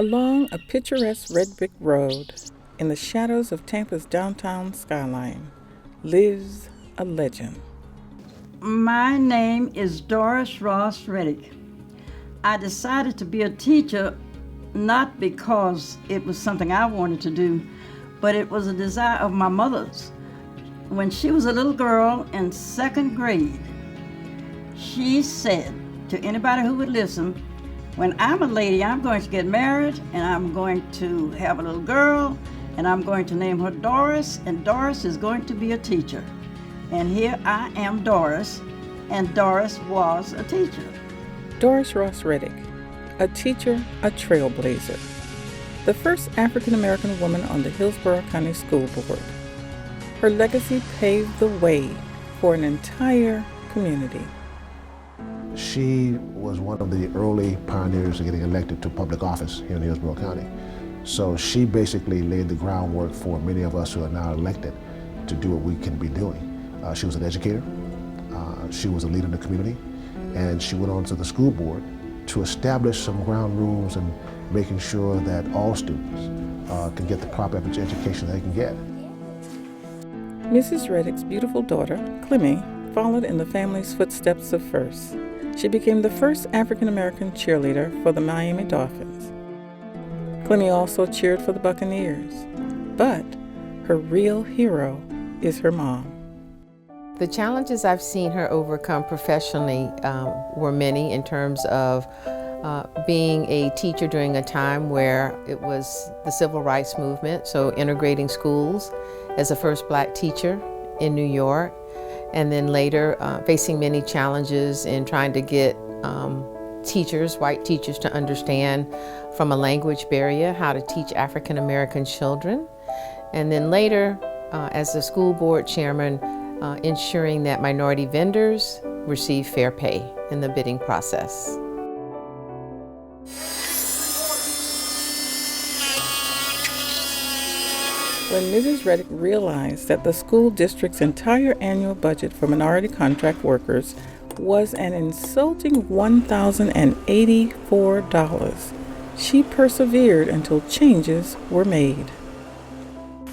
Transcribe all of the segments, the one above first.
Along a picturesque red brick road, in the shadows of Tampa's downtown skyline, lives a legend. My name is Doris Ross Reddick. I decided to be a teacher not because it was something I wanted to do, but it was a desire of my mother's. When she was a little girl in second grade, she said to anybody who would listen, when I'm a lady, I'm going to get married and I'm going to have a little girl and I'm going to name her Doris, and Doris is going to be a teacher. And here I am, Doris, and Doris was a teacher. Doris Ross Reddick, a teacher, a trailblazer. The first African-American woman on the Hillsborough County School Board. Her legacy paved the way for an entire community. She was one of the early pioneers of getting elected to public office here in Hillsborough County. So she basically laid the groundwork for many of us who are now elected to do what we can be doing. She was an educator, she was a leader in the community, and she went on to the school board to establish some ground rules and making sure that all students can get the proper education they can get. Mrs. Reddick's beautiful daughter, Clemmy, followed in the family's footsteps of first. She became the first African-American cheerleader for the Miami Dolphins. Clemmy also cheered for the Buccaneers, but her real hero is her mom. The challenges I've seen her overcome professionally were many in terms of being a teacher during a time where it was the civil rights movement, so integrating schools as a first black teacher in New York, and then later facing many challenges in trying to get teachers, white teachers, to understand from a language barrier how to teach African American children. And then later, as the school board chairman, ensuring that minority vendors receive fair pay in the bidding process. When Mrs. Reddick realized that the school district's entire annual budget for minority contract workers was an insulting $1,084, she persevered until changes were made.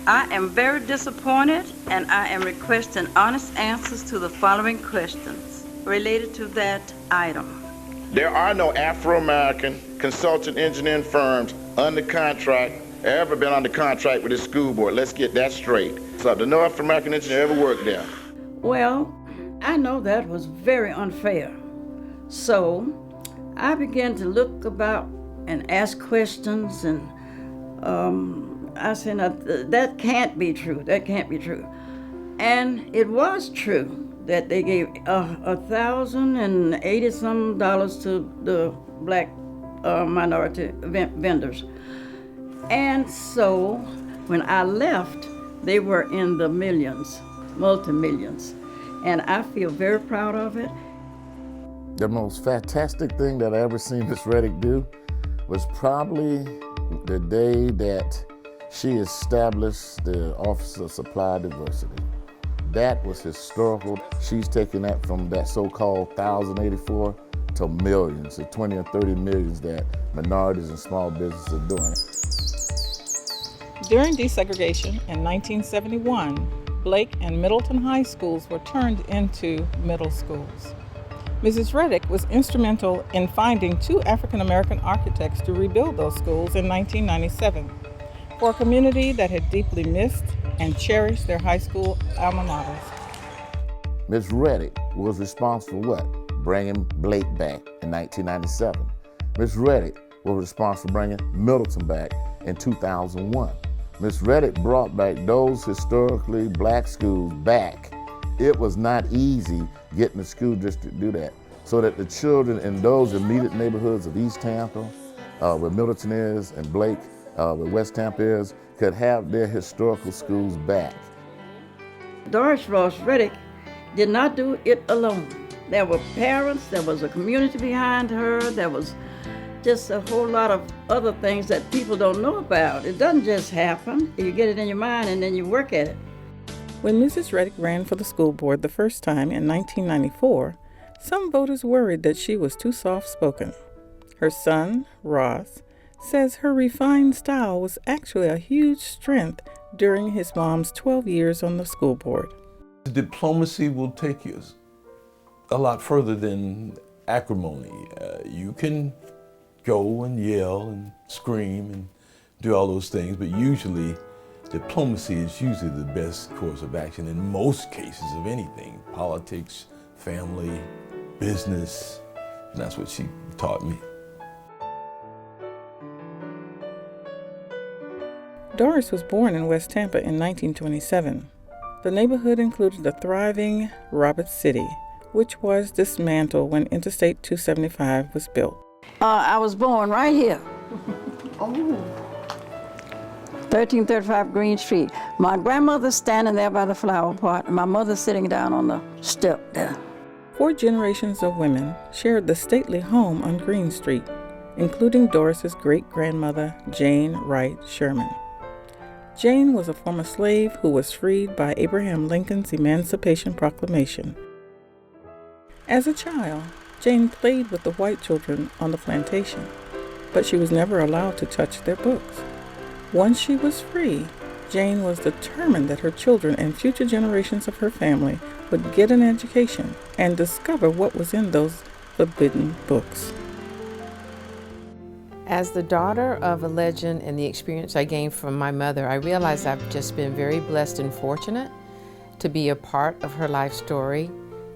I am very disappointed, and I am requesting honest answers to the following questions related to that item. There are no Afro-American consultant engineering firms under contract, ever been under contract with the school board. Let's get that straight. So no Afro-American engineer ever worked there. Well, I know that was very unfair. So I began to look about and ask questions, and I said, now, that can't be true. That can't be true. And it was true that they gave $1,080 to the black minority vendors. And so when I left, they were in the millions, multi-millions. And I feel very proud of it. The most fantastic thing that I ever seen Miss Reddick do was probably the day that she established the Office of Supply Diversity. That was historical. She's taken that from that so-called 1,084 to millions, to 20 or 30 millions that minorities and small businesses are doing. During desegregation in 1971, Blake and Middleton high schools were turned into middle schools. Mrs. Reddick was instrumental in finding 2 African-American architects to rebuild those schools in 1997 for a community that had deeply missed and cherished their high school alma maters. Miss Reddick was responsible for what? Bringing Blake back in 1997. Miss Reddick was responsible for bringing Middleton back in 2001. Miss Reddick brought back those historically black schools back. It was not easy getting the school district to do that, so that the children in those immediate neighborhoods of East Tampa, where Middleton is, and Blake, where West Tampa is, could have their historical schools back. Doris Ross Reddick did not do it alone. There were parents, there was a community behind her, there was just a whole lot of other things that people don't know about. It doesn't just happen. You get it in your mind and then you work at it. When Mrs. Reddick ran for the school board the first time in 1994, some voters worried that she was too soft-spoken. Her son, Ross, says her refined style was actually a huge strength during his mom's 12 years on the school board. Diplomacy will take you a lot further than acrimony. You can go and yell and scream and do all those things, but usually diplomacy is usually the best course of action in most cases of anything. Politics, family, business, and that's what she taught me. Doris was born in West Tampa in 1927. The neighborhood included a thriving Robert City, which was dismantled when Interstate 275 was built. I was born right here. 1335 Green Street. My grandmother's standing there by the flower pot, and my mother's sitting down on the step there. 4 generations of women shared the stately home on Green Street, including Doris's great-grandmother, Jane Wright Sherman. Jane was a former slave who was freed by Abraham Lincoln's Emancipation Proclamation. As a child, Jane played with the white children on the plantation, but she was never allowed to touch their books. Once she was free, Jane was determined that her children and future generations of her family would get an education and discover what was in those forbidden books. As the daughter of a legend and the experience I gained from my mother, I realized I've just been very blessed and fortunate to be a part of her life story,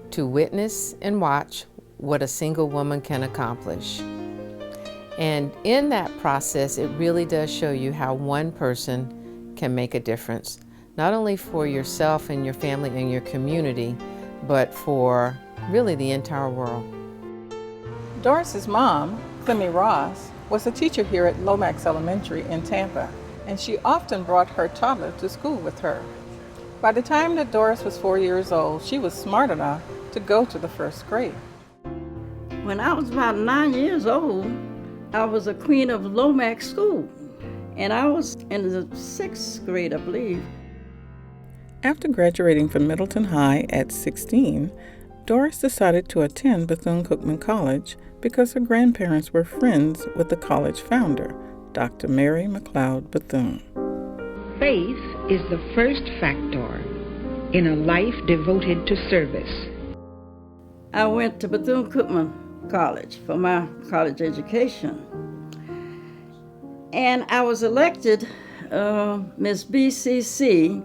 to witness and watch what a single woman can accomplish. And in that process, it really does show you how one person can make a difference, not only for yourself and your family and your community, but for really the entire world. Doris's mom, Clemmy Ross, was a teacher here at Lomax Elementary in Tampa, and she often brought her toddler to school with her. By the time that Doris was 4 years old, she was smart enough to go to the first grade. When I was about 9 years old, I was a queen of Lomax School, and I was in the 6th grade, I believe. After graduating from Middleton High at 16, Doris decided to attend Bethune-Cookman College because her grandparents were friends with the college founder, Dr. Mary McLeod Bethune. Faith is the first factor in a life devoted to service. I went to Bethune-Cookman College for my college education. And I was elected Miss BCC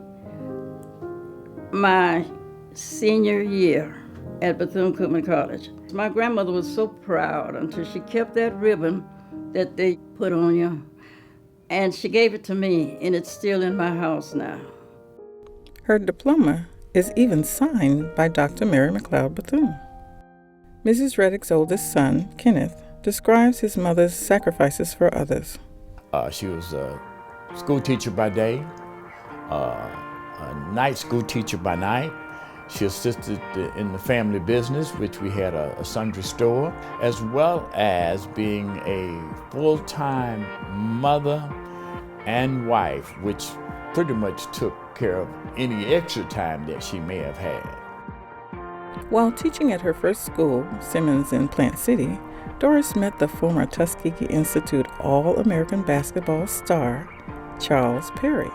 my senior year at Bethune-Cookman College. My grandmother was so proud until she kept that ribbon that they put on you, and she gave it to me, and it's still in my house now. Her diploma is even signed by Dr. Mary McLeod Bethune. Mrs. Reddick's oldest son, Kenneth, describes his mother's sacrifices for others. She was a school teacher by day, a night school teacher by night. She assisted in the family business, which we had a sundry store, as well as being a full-time mother and wife, which pretty much took care of any extra time that she may have had. While teaching at her first school, Simmons in Plant City, Doris met the former Tuskegee Institute All-American basketball star, Charles Perry.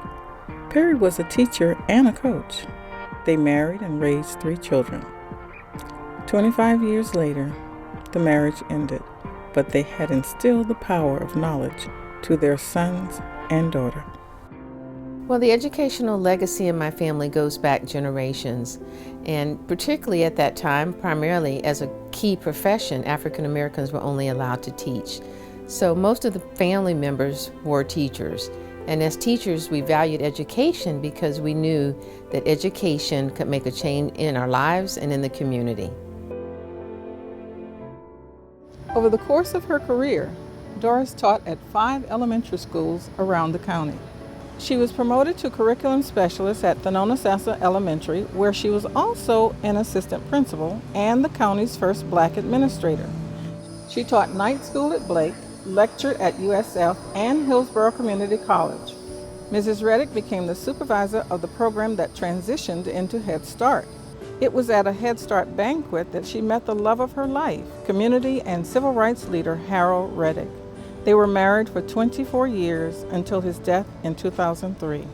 Perry was a teacher and a coach. They married and raised 3 children. 25 years later, the marriage ended, but they had instilled the power of knowledge to their sons and daughter. Well, the educational legacy in my family goes back generations, and particularly at that time, primarily as a key profession, African Americans were only allowed to teach. So most of the family members were teachers. And as teachers, we valued education because we knew that education could make a change in our lives and in the community. Over the course of her career, Doris taught at 5 elementary schools around the county. She was promoted to curriculum specialist at Thonotosassa Elementary, where she was also an assistant principal and the county's first black administrator. She taught night school at Blake, lectured at USF and Hillsborough Community College. Mrs. Reddick became the supervisor of the program that transitioned into Head Start. It was at a Head Start banquet that she met the love of her life, community and civil rights leader Harold Reddick. They were married for 24 years until his death in 2003.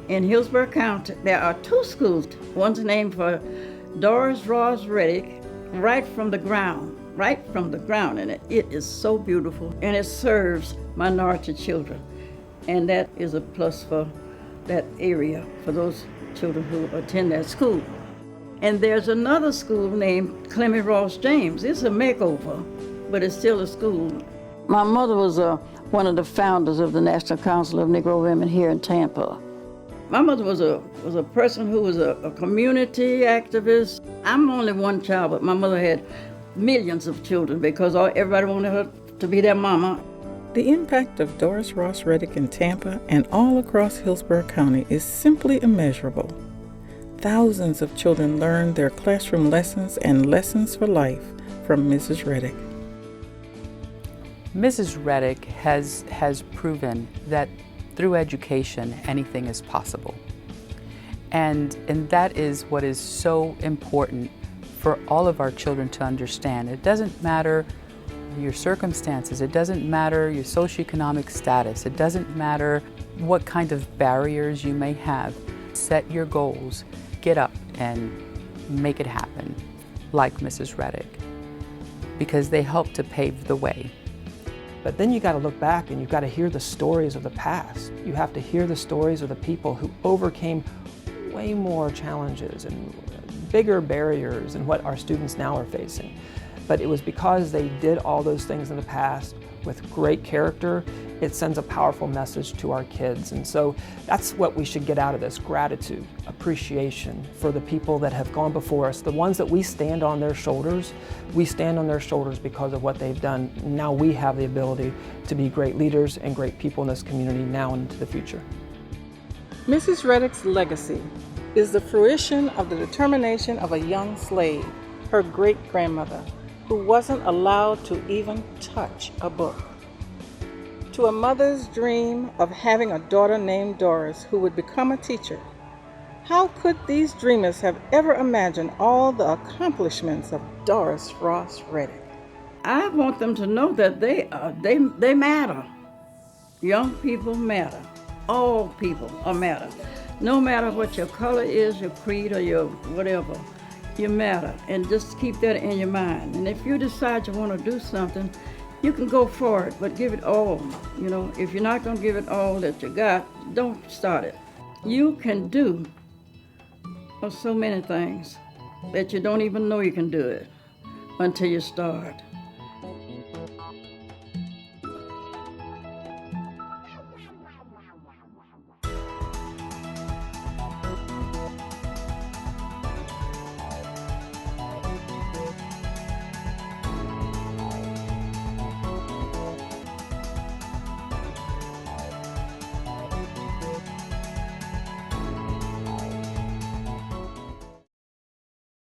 In Hillsborough County, there are 2 schools. One's named for Doris Reddick, right from the ground, and it is so beautiful, and it serves minority children, and that is a plus for that area, for those children who attend that school. And there's another school named Clemmy Ross James. It's a makeover, but it's still a school. My mother was one of the founders of the National Council of Negro Women here in Tampa. My mother was a person who was a community activist. I'm only one child, but my mother had millions of children because everybody wanted her to be their mama. The impact of Doris Ross Reddick in Tampa and all across Hillsborough County is simply immeasurable. Thousands of children learned their classroom lessons and lessons for life from Mrs. Reddick. Mrs. Reddick has proven that through education, anything is possible. And that is what is so important for all of our children to understand. It doesn't matter your circumstances, it doesn't matter your socioeconomic status, it doesn't matter what kind of barriers you may have. Set your goals, get up and make it happen, like Mrs. Reddick, because they help to pave the way. But then you got to look back and you've got to hear the stories of the past. You have to hear the stories of the people who overcame way more challenges and bigger barriers than what our students now are facing. But it was because they did all those things in the past with great character. It sends a powerful message to our kids. And so that's what we should get out of this: gratitude, appreciation for the people that have gone before us, the ones that we stand on their shoulders. We stand on their shoulders because of what they've done. Now we have the ability to be great leaders and great people in this community now and into the future. Mrs. Reddick's legacy is the fruition of the determination of a young slave, her great-grandmother, who wasn't allowed to even touch a book. To a mother's dream of having a daughter named Doris who would become a teacher, how could these dreamers have ever imagined all the accomplishments of Doris Ross Reddick? I want them to know that they matter. Young people matter. All people are matter. No matter what your color is, your creed, or your whatever, you matter. And just keep that in your mind. And if you decide you want to do something, you can go for it, but give it all. You know, if you're not going to give it all that you got, don't start it. You can do so many things that you don't even know you can do it until you start.